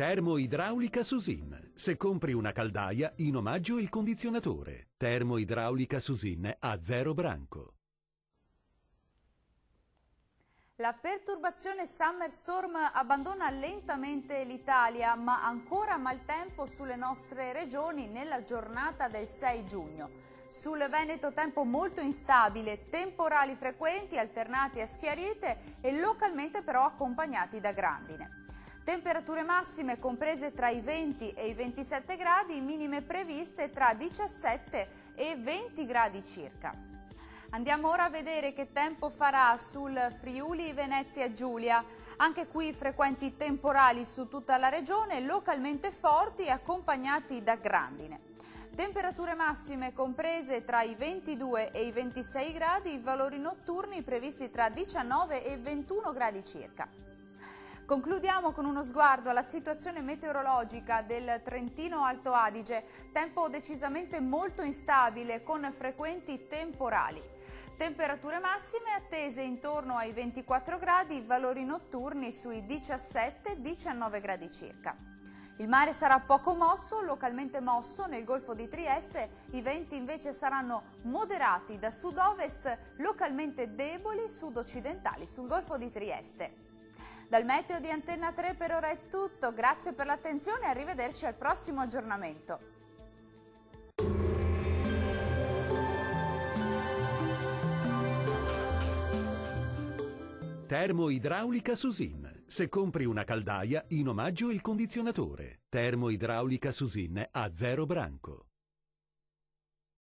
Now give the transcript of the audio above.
Termoidraulica Susin. Se compri una caldaia, in omaggio il condizionatore. Termoidraulica Susin a 0 branco. La perturbazione Summer Storm abbandona lentamente l'Italia, ma ancora maltempo sulle nostre regioni nella giornata del 6 giugno. Sul Veneto tempo molto instabile, temporali frequenti alternati a schiarite e localmente però accompagnati da grandine. Temperature massime comprese tra i 20 e i 27 gradi, minime previste tra 17 e 20 gradi circa. Andiamo ora a vedere che tempo farà sul Friuli Venezia Giulia. Anche qui frequenti temporali su tutta la regione, localmente forti e accompagnati da grandine. Temperature massime comprese tra i 22 e i 26 gradi, valori notturni previsti tra 19 e 21 gradi circa. Concludiamo con uno sguardo alla situazione meteorologica del Trentino Alto Adige. Tempo decisamente molto instabile con frequenti temporali. Temperature massime attese intorno ai 24 gradi, valori notturni sui 17-19 gradi circa. Il mare sarà poco mosso, localmente mosso nel Golfo di Trieste, i venti invece saranno moderati da sud-ovest, localmente deboli sud-occidentali sul Golfo di Trieste. Dal meteo di Antenna 3 per ora è tutto, grazie per l'attenzione e arrivederci al prossimo aggiornamento. Termoidraulica Susin. Se compri una caldaia, in omaggio il condizionatore. Termoidraulica Susin a 0 branco.